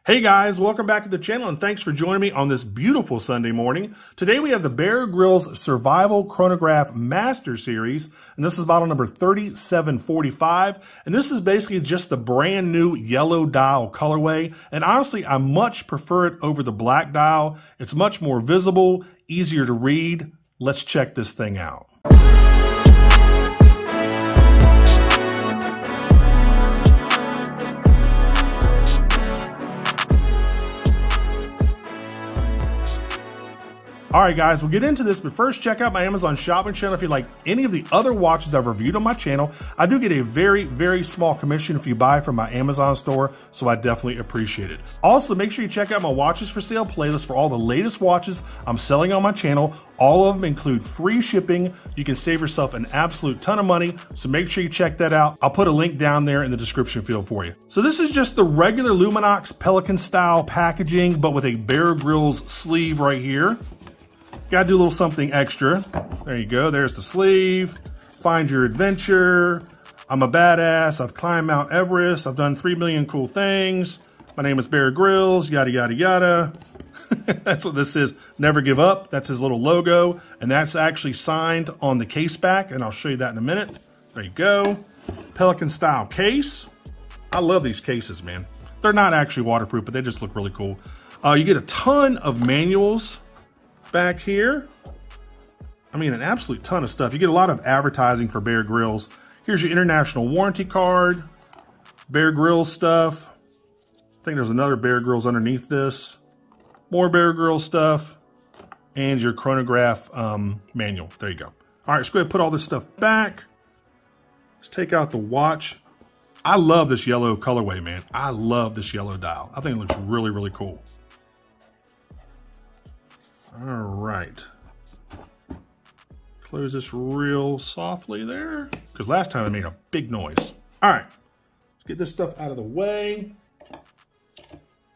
Hey guys, welcome back to the channel and thanks for joining me on this beautiful Sunday morning. Today we have the Grylls Survival Chronograph Master Series, and this is model number 3745, and this is basically just the brand new yellow dial colorway, and honestly I much prefer it over the black dial. It's much more visible, easier to read. Let's check this thing out. All right, guys, we'll get into this, but first check out my Amazon shopping channel if you like any of the other watches I've reviewed on my channel. I do get a very, very small commission if you buy from my Amazon store, so I definitely appreciate it. Also, make sure you check out my watches for sale playlist for all the latest watches I'm selling on my channel. All of them include free shipping. You can save yourself an absolute ton of money, so make sure you check that out. I'll put a link down there in the description field for you. So this is just the regular Luminox Pelican style packaging, but with a Grylls sleeve right here. Got to do a little something extra. There you go. There's the sleeve. Find your adventure. I'm a badass. I've climbed Mount Everest. I've done 3 million cool things. My name is Grylls. Yada, yada, yada. That's what this is. Never give up. That's his little logo. And that's actually signed on the Caseback. And I'll show you that in a minute. There you go. Pelican style case. I love these cases, man. They're not actually waterproof, but they just look really cool. You get a ton of manuals back here. I mean, an absolute ton of stuff. You get a lot of advertising for Grylls. Here's your international warranty card, Grylls stuff. I think there's another Grylls underneath this. More Grylls stuff, and your chronograph manual. There you go. All right, let's go ahead and put all this stuff back. Let's take out the watch. I love this yellow colorway, man. I love this yellow dial. I think it looks really, really cool. All right, close this real softly there, because last time I made a big noise. All right, let's get this stuff out of the way.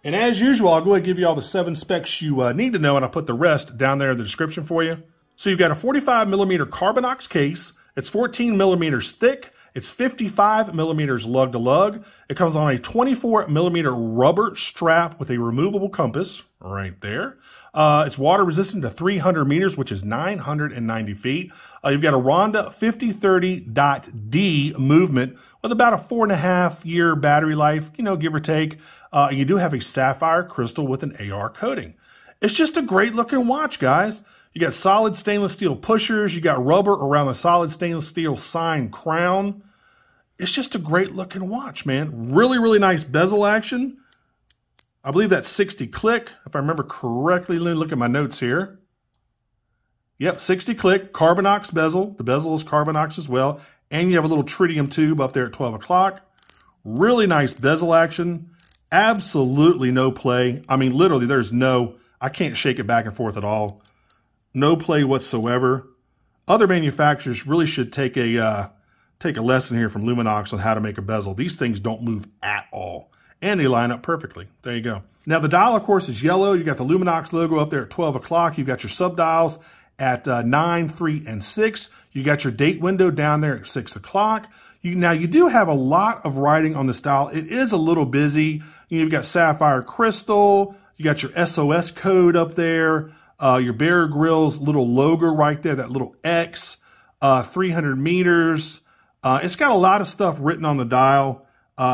And as usual, I'll go ahead and give you all the 7 specs you need to know, and I'll put the rest down there in the description for you. So you've got a 45mm CARBONOX case. It's 14mm thick. It's 55mm lug to lug. It comes on a 24mm rubber strap with a removable compass right there. It's water resistant to 300 meters, which is 990 feet. You've got a RONDA 5030.D movement with about a 4.5-year battery life, you know, give or take. You do have a sapphire crystal with an AR coating. It's just a great looking watch, guys. You got solid stainless steel pushers. You got rubber around the solid stainless steel sign crown. It's just a great looking watch, man. Really, really nice bezel action. I believe that's 60 click, if I remember correctly. Let me look at my notes here. Yep, 60 click, CARBONOX bezel. The bezel is CARBONOX as well. And you have a little tritium tube up there at 12 o'clock. Really nice bezel action. Absolutely no play. I mean, literally, I can't shake it back and forth at all. No play whatsoever. Other manufacturers really should take a lesson here from Luminox on how to make a bezel. These things don't move at all. And they line up perfectly. There you go. Now the dial, of course, is yellow. You got the Luminox logo up there at 12 o'clock. You've got your sub-dials at 9, 3, and 6. You got your date window down there at 6 o'clock. Now you do have a lot of writing on this dial. It is a little busy. You've got sapphire crystal. You got your SOS code up there. Your Grylls little logo right there, that little X, 300 meters. It's got a lot of stuff written on the dial.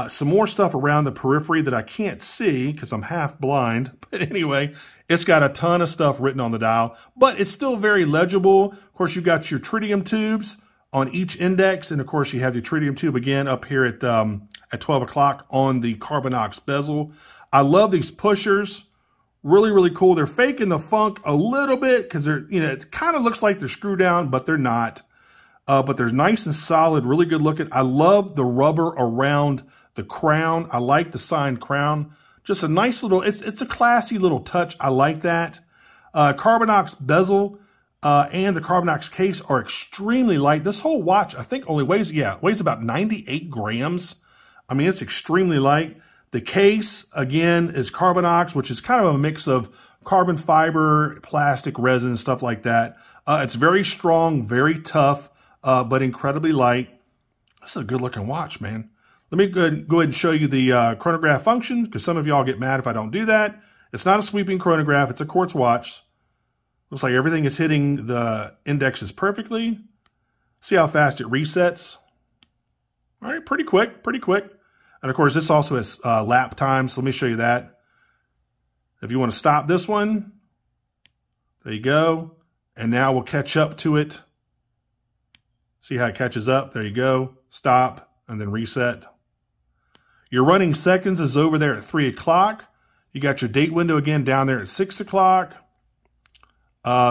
Some more stuff around the periphery that I can't see because I'm half blind. But anyway, it's got a ton of stuff written on the dial, but it's still very legible. Of course, you've got your tritium tubes on each index. And of course, you have your tritium tube again up here at 12 o'clock on the CARBONOX bezel. I love these pushers. Really, really cool. They're faking the funk a little bit because they're, you know, it kind of looks like they're screwed down, but they're not. But they're nice and solid, really good looking. I love the rubber around the crown. I like the signed crown. Just a nice little, it's a classy little touch. I like that. CARBONOX bezel and the CARBONOX case are extremely light. This whole watch, I think, only weighs about 98 grams. I mean, it's extremely light. The case, again, is CARBONOX, which is kind of a mix of carbon fiber, plastic, resin, stuff like that. It's very strong, very tough. But incredibly light. This is a good looking watch, man. Let me go ahead and show you the chronograph function, because some of y'all get mad if I don't do that. It's not a sweeping chronograph. It's a quartz watch. Looks like everything is hitting the indexes perfectly. See how fast it resets. All right, pretty quick, pretty quick. And of course, this also has lap time, so let me show you that. If you want to stop this one, there you go. And now we'll catch up to it. See how it catches up? There you go. Stop, and then reset. Your running seconds is over there at 3 o'clock. You got your date window again down there at 6 o'clock.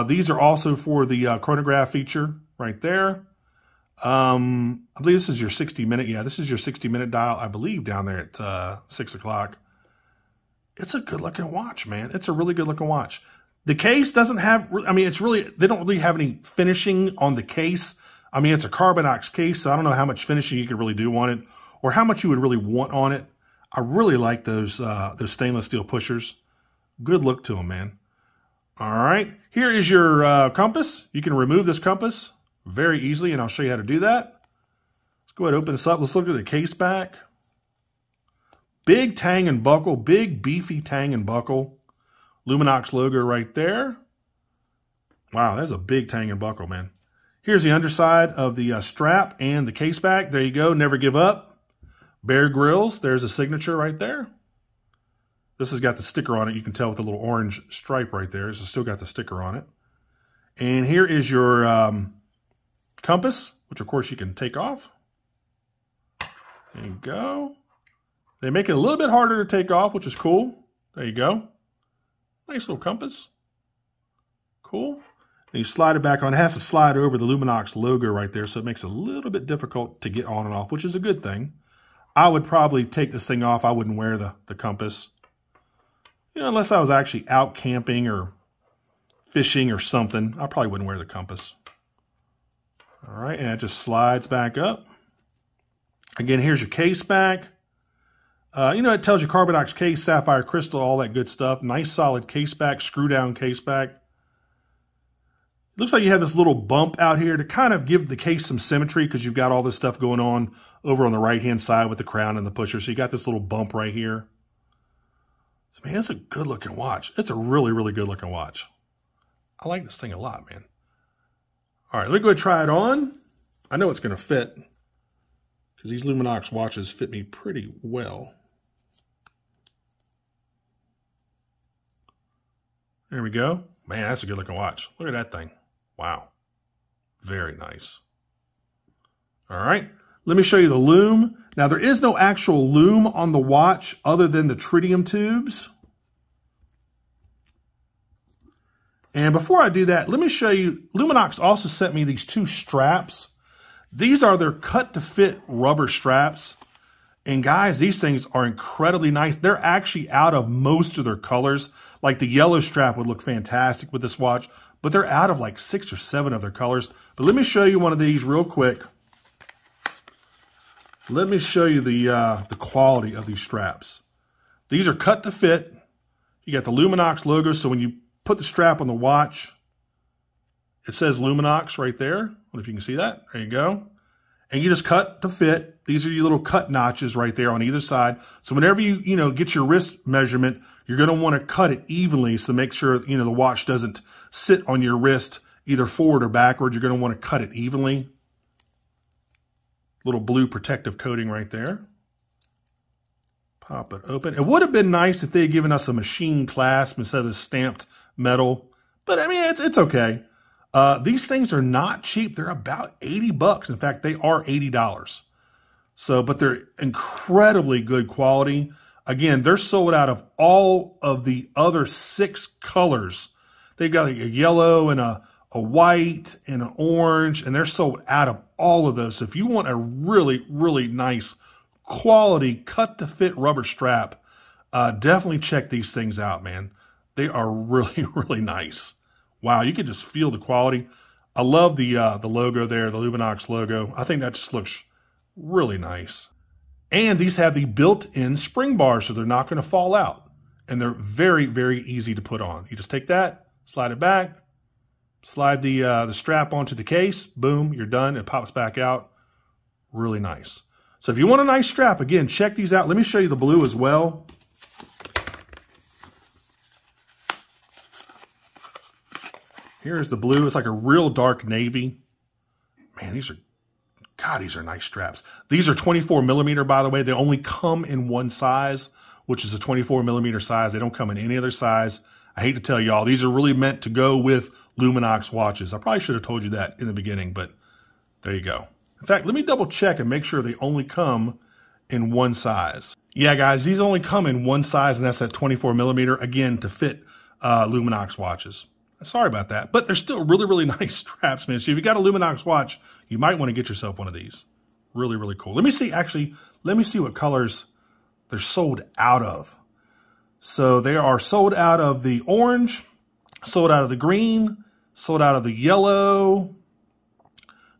These are also for the chronograph feature right there. I believe this is your 60-minute. Yeah, this is your 60-minute dial, I believe, down there at 6 o'clock. It's a good-looking watch, man. It's a really good-looking watch. The case doesn't have, I mean, it's really, they don't really have any finishing on the case. I mean, it's a CARBONOX case, so I don't know how much finishing you could really do on it or how much you would really want on it. I really like those stainless steel pushers. Good look to them, man. All right, here is your compass. You can remove this compass very easily, and I'll show you how to do that. Let's go ahead and open this up. Let's look at the case back. Big tang and buckle, big beefy tang and buckle. Luminox logo right there. Wow, that's a big tang and buckle, man. Here's the underside of the strap and the case back. There you go, never give up. Bear Grylls, there's a signature right there. This has got the sticker on it. You can tell with the little orange stripe right there. It's still got the sticker on it. And here is your compass, which of course you can take off. There you go. They make it a little bit harder to take off, which is cool. There you go. Nice little compass. Cool. Then you slide it back on. It has to slide over the Luminox logo right there, so it makes it a little bit difficult to get on and off, which is a good thing. I would probably take this thing off. I wouldn't wear the compass. You know, unless I was actually out camping or fishing or something, I probably wouldn't wear the compass. All right, and it just slides back up. Again, here's your case back. You know, it tells you CARBONOX case, sapphire crystal, all that good stuff. Nice solid case back, screw down case back. Looks like you have this little bump out here to kind of give the case some symmetry because you've got all this stuff going on over on the right-hand side with the crown and the pusher. So you got this little bump right here. So, man, it's a good-looking watch. It's a really, really good-looking watch. I like this thing a lot, man. All right, let me go ahead and try it on. I know it's going to fit because these Luminox watches fit me pretty well. There we go. Man, that's a good-looking watch. Look at that thing. Wow. Very nice. All right. Let me show you the lume. Now, there is no actual lume on the watch other than the tritium tubes. And before I do that, let me show you, Luminox also sent me these two straps. These are their cut-to-fit rubber straps. And guys, these things are incredibly nice. They're actually out of most of their colors. Like the yellow strap would look fantastic with this watch, but they're out of like 6 or 7 of their colors. But let me show you one of these real quick. Let me show you the quality of these straps. These are cut to fit. You got the Luminox logo, so when you put the strap on the watch, it says Luminox right there. I don't know if you can see that. There you go. And you just cut to fit. These are your little cut notches right there on either side. So whenever you get your wrist measurement, you're going to want to cut it evenly so make sure the watch doesn't sit on your wrist either forward or backward. You're going to want to cut it evenly. Little blue protective coating right there. Pop it open. It would have been nice if they had given us a machine clasp instead of the stamped metal, but I mean, it's okay. These things are not cheap. They're about 80 bucks. In fact, they are $80. So, but they're incredibly good quality. Again, they're sold out of all of the other 6 colors. They've got a yellow and a white and an orange, and they're sold out of all of those. So if you want a really, really nice quality cut-to-fit rubber strap, definitely check these things out, man. They are really, really nice. Wow, you can just feel the quality. I love the logo there, the Luminox logo. I think that just looks really nice. And these have the built-in spring bars, so they're not going to fall out. And they're very, very easy to put on. You just take that, slide it back, slide the strap onto the case, boom, you're done. It pops back out. Really nice. So if you want a nice strap, again, check these out. Let me show you the blue as well. Here's the blue. It's like a real dark navy. Man, these are nice straps. These are 24 millimeter, by the way. They only come in one size, which is a 24 millimeter size. They don't come in any other size. I hate to tell y'all, these are really meant to go with Luminox watches. I probably should have told you that in the beginning, but there you go. In fact, let me double check and make sure they only come in one size. Yeah, guys, these only come in one size, and that's that 24 millimeter, again, to fit Luminox watches. Sorry about that, but they're still really, really nice straps, man. So if you got a Luminox watch, you might want to get yourself one of these. Really, really cool. Let me see, actually, let me see what colors they're sold out of. So they are sold out of the orange, sold out of the green, sold out of the yellow.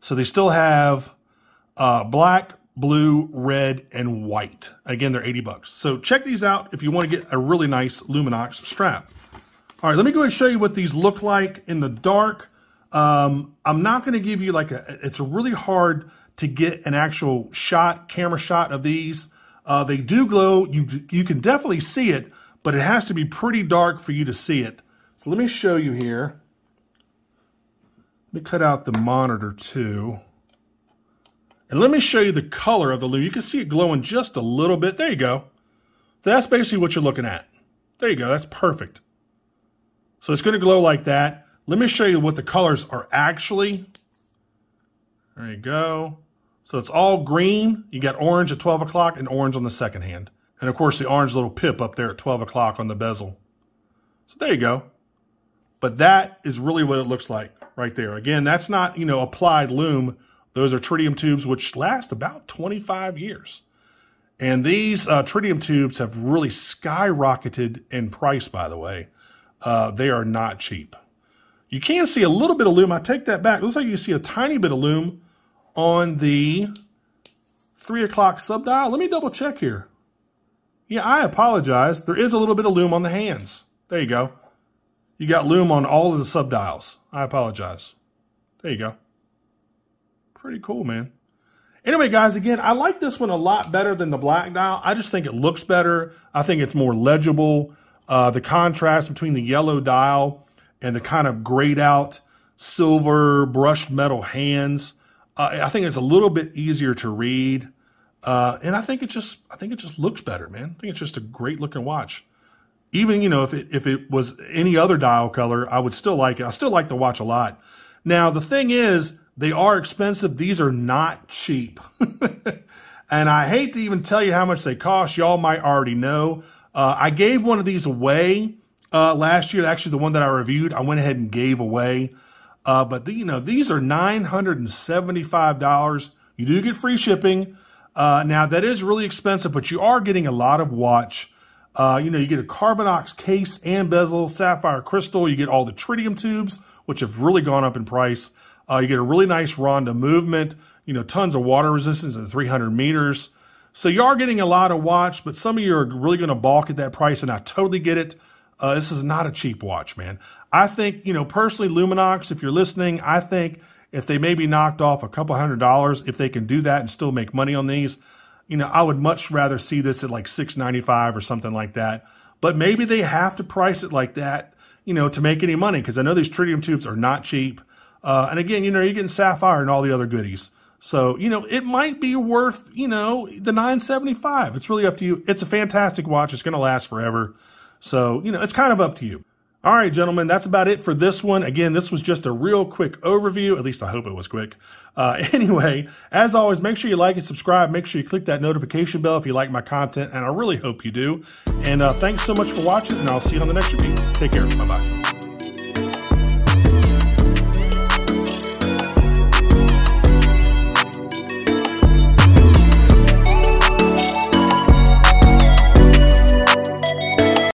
So they still have black, blue, red, and white. Again, they're 80 bucks. So check these out if you want to get a really nice Luminox strap. All right, let me go ahead and show you what these look like in the dark. I'm not going to give you it's really hard to get an actual camera shot of these. They do glow. You can definitely see it, but it has to be pretty dark for you to see it. So let me show you here. Let me cut out the monitor too. And let me show you the color of the Lume. You can see it glowing just a little bit. There you go. So that's basically what you're looking at. There you go. That's perfect. So it's going to glow like that. Let me show you what the colors are actually. There you go. So it's all green. You got orange at 12 o'clock and orange on the second hand. And of course the orange little pip up there at 12 o'clock on the bezel. So there you go. But that is really what it looks like right there. Again, that's not, applied Lume. Those are tritium tubes, which last about 25 years. And these tritium tubes have really skyrocketed in price, by the way. They are not cheap. You can see a little bit of Lume. I take that back. It looks like you see a tiny bit of Lume on the 3 o'clock subdial. Let me double check here. Yeah, I apologize. There is a little bit of Lume on the hands. There you go. You got Lume on all of the subdials. I apologize. There you go. Pretty cool, man. Anyway, guys, again, I like this one a lot better than the black dial. I just think it looks better. I think it's more legible. The contrast between the yellow dial and the kind of grayed out silver brushed metal hands, I think it's a little bit easier to read. And I think it just looks better, man. I think it's just a great looking watch. Even, if it was any other dial color, I would still like it. I still like the watch a lot. Now, the thing is, they are expensive. These are not cheap. And I hate to even tell you how much they cost. Y'all might already know. I gave one of these away last year. Actually, the one that I reviewed, I went ahead and gave away. But these are $975. You do get free shipping. Now, that is really expensive, but you are getting a lot of watch. You get a CARBONOX case and bezel, sapphire crystal. You get all the tritium tubes, which have really gone up in price. You get a really nice RONDA movement. Tons of water resistance at 300 meters. So you are getting a lot of watch, but some of you are really going to balk at that price, and I totally get it. This is not a cheap watch, man. I think, personally, Luminox, if you're listening, I think if they maybe knocked off a couple $100, if they can do that and still make money on these, I would much rather see this at like $695 or something like that. But maybe they have to price it like that, to make any money, because I know these tritium tubes are not cheap. And again, you're getting sapphire and all the other goodies. So, it might be worth, the $975. It's really up to you. It's a fantastic watch. It's going to last forever. So, it's kind of up to you. All right, gentlemen, that's about it for this one. Again, this was just a real quick overview. At least I hope it was quick. Anyway, as always, make sure you like and subscribe. Make sure you click that notification bell if you like my content, and I really hope you do. And thanks so much for watching, and I'll see you on the next review. Take care. Bye-bye.